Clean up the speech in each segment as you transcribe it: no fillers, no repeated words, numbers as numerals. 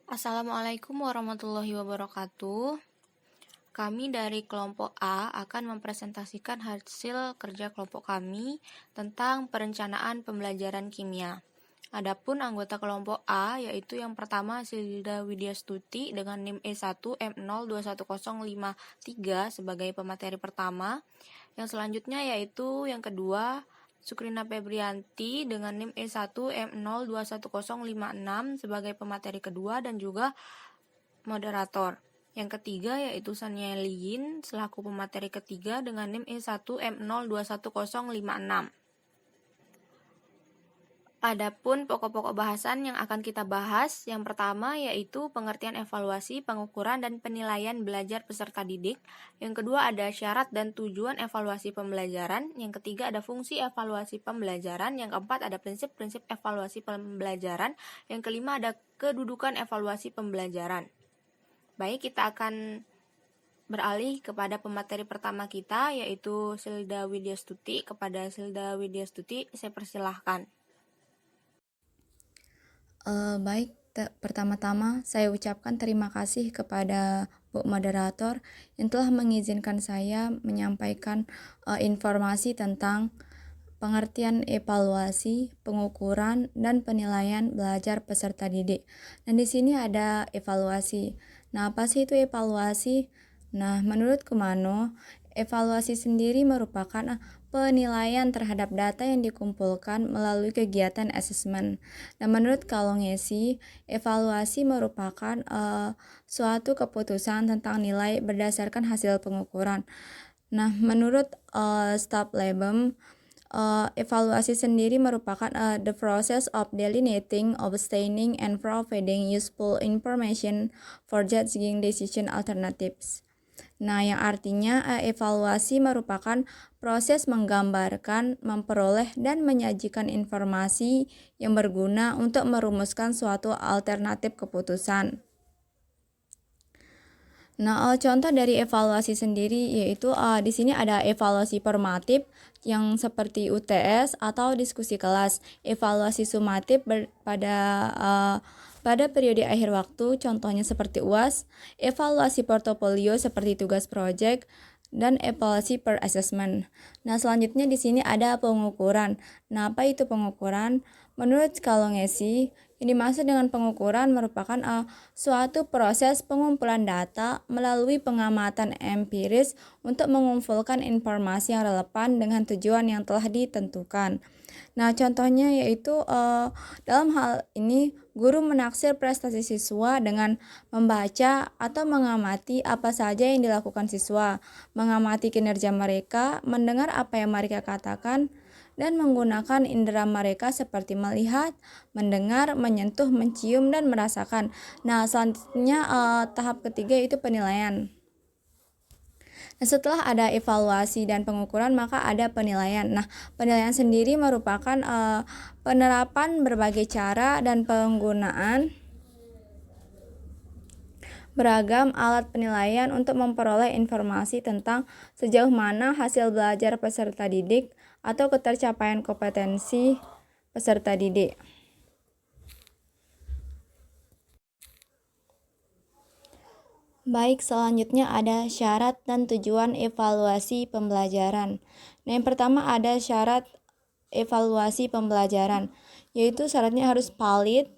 Assalamualaikum warahmatullahi wabarakatuh. Kami dari kelompok A akan mempresentasikan hasil kerja kelompok kami tentang perencanaan pembelajaran kimia. Adapun anggota kelompok A yaitu yang pertama Silda Widyastuti dengan NIM E1M021053 sebagai pemateri pertama. Yang selanjutnya yaitu yang kedua Sukrina Febrianti dengan NIM E1M021056 sebagai pemateri kedua dan juga moderator. Yang ketiga yaitu Sania Liyin selaku pemateri ketiga dengan NIM E1M021056. Adapun pokok-pokok bahasan yang akan kita bahas, yang pertama yaitu pengertian evaluasi, pengukuran, dan penilaian belajar peserta didik. Yang kedua ada syarat dan tujuan evaluasi pembelajaran. Yang ketiga ada fungsi evaluasi pembelajaran. Yang keempat ada prinsip-prinsip evaluasi pembelajaran. Yang kelima ada kedudukan evaluasi pembelajaran. Baik, kita akan beralih kepada pemateri pertama kita yaitu Silda Widyastuti. Kepada Silda Widyastuti saya persilahkan. Pertama-tama saya ucapkan terima kasih kepada Bu Moderator yang telah mengizinkan saya menyampaikan informasi tentang pengertian evaluasi, pengukuran, dan penilaian belajar peserta didik. Dan di sini ada evaluasi. Nah, apa sih itu evaluasi? Nah, menurut Kumano, evaluasi sendiri merupakan penilaian terhadap data yang dikumpulkan melalui kegiatan asesmen. Dan menurut Kalongesi, evaluasi merupakan suatu keputusan tentang nilai berdasarkan hasil pengukuran. Nah, menurut Staff Labem, evaluasi sendiri merupakan the process of delineating, obtaining, and providing useful information for judging decision alternatives. Nah, yang artinya evaluasi merupakan proses menggambarkan, memperoleh, dan menyajikan informasi yang berguna untuk merumuskan suatu alternatif keputusan. Nah, contoh dari evaluasi sendiri yaitu di sini ada evaluasi formatif yang seperti UTS atau diskusi kelas, evaluasi sumatif pada periode akhir waktu, contohnya seperti UAS, evaluasi portofolio seperti tugas proyek, dan evaluasi per assessment. Nah, selanjutnya di sini ada pengukuran. Nah, apa itu pengukuran? Menurut Kalongesi, yang dimaksud dengan pengukuran merupakan suatu proses pengumpulan data melalui pengamatan empiris untuk mengumpulkan informasi yang relevan dengan tujuan yang telah ditentukan. Nah, contohnya yaitu dalam hal ini guru menaksir prestasi siswa dengan membaca atau mengamati apa saja yang dilakukan siswa, mengamati kinerja mereka, mendengar apa yang mereka katakan, dan menggunakan indera mereka seperti melihat, mendengar, menyentuh, mencium, dan merasakan. Nah, selanjutnya tahap ketiga itu penilaian. Nah, setelah ada evaluasi dan pengukuran, maka ada penilaian. Nah, penilaian sendiri merupakan penerapan berbagai cara dan penggunaan beragam alat penilaian untuk memperoleh informasi tentang sejauh mana hasil belajar peserta didik atau ketercapaian kompetensi peserta didik. Baik, selanjutnya ada syarat dan tujuan evaluasi pembelajaran. Nah, yang pertama ada syarat evaluasi pembelajaran, yaitu syaratnya harus valid.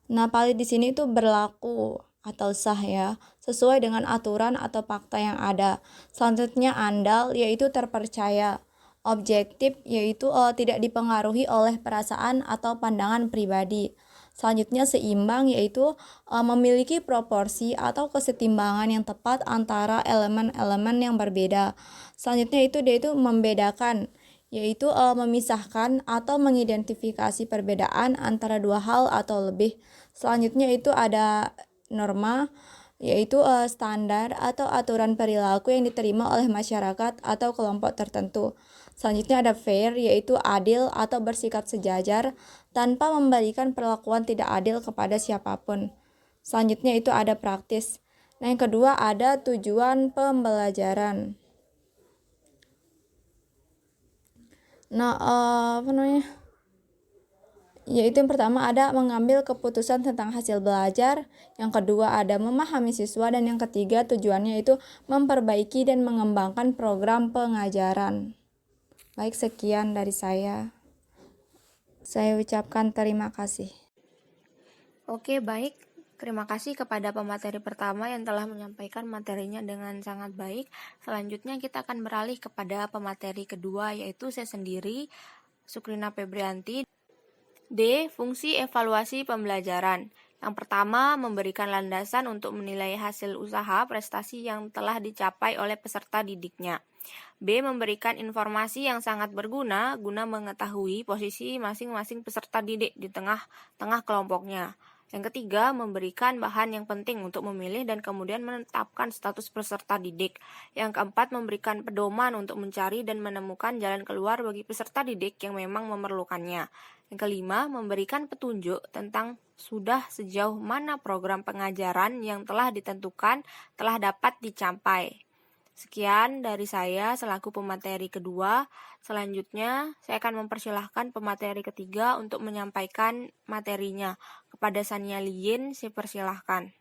Nah, valid di sini itu berlaku atau sah ya, sesuai dengan aturan atau fakta yang ada. Selanjutnya andal, yaitu terpercaya. Objektif, yaitu tidak dipengaruhi oleh perasaan atau pandangan pribadi. Selanjutnya seimbang, yaitu memiliki proporsi atau kesetimbangan yang tepat antara elemen-elemen yang berbeda. Selanjutnya dia itu membedakan, yaitu memisahkan atau mengidentifikasi perbedaan antara dua hal atau lebih. Selanjutnya itu ada norma, yaitu standar atau aturan perilaku yang diterima oleh masyarakat atau kelompok tertentu. Selanjutnya ada fair, yaitu adil atau bersikap sejajar tanpa memberikan perlakuan tidak adil kepada siapapun. Selanjutnya itu ada praktis. Nah, yang kedua ada tujuan pembelajaran. Nah, yaitu yang pertama ada mengambil keputusan tentang hasil belajar, yang kedua ada memahami siswa, dan yang ketiga tujuannya itu memperbaiki dan mengembangkan program pengajaran. Baik, sekian dari saya. Saya ucapkan terima kasih. Oke, baik. Terima kasih kepada pemateri pertama yang telah menyampaikan materinya dengan sangat baik. Selanjutnya kita akan beralih kepada pemateri kedua, yaitu saya sendiri, Sukrina Febrianti. D. Fungsi evaluasi pembelajaran. Yang pertama, memberikan landasan untuk menilai hasil usaha prestasi yang telah dicapai oleh peserta didiknya. B. Memberikan informasi yang sangat berguna guna mengetahui posisi masing-masing peserta didik di tengah-tengah kelompoknya. Yang ketiga, memberikan bahan yang penting untuk memilih dan kemudian menetapkan status peserta didik. Yang keempat, memberikan pedoman untuk mencari dan menemukan jalan keluar bagi peserta didik yang memang memerlukannya. Yang kelima, memberikan petunjuk tentang sudah sejauh mana program pengajaran yang telah ditentukan telah dapat dicapai. Sekian dari saya selaku pemateri kedua. Selanjutnya, saya akan mempersilahkan pemateri ketiga untuk menyampaikan materinya. Kepada Sania Lien, saya persilahkan.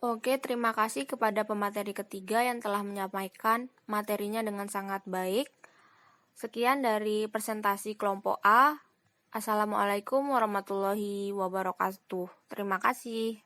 Oke, terima kasih kepada pemateri ketiga yang telah menyampaikan materinya dengan sangat baik. Sekian dari presentasi kelompok A. Assalamualaikum warahmatullahi wabarakatuh. Terima kasih.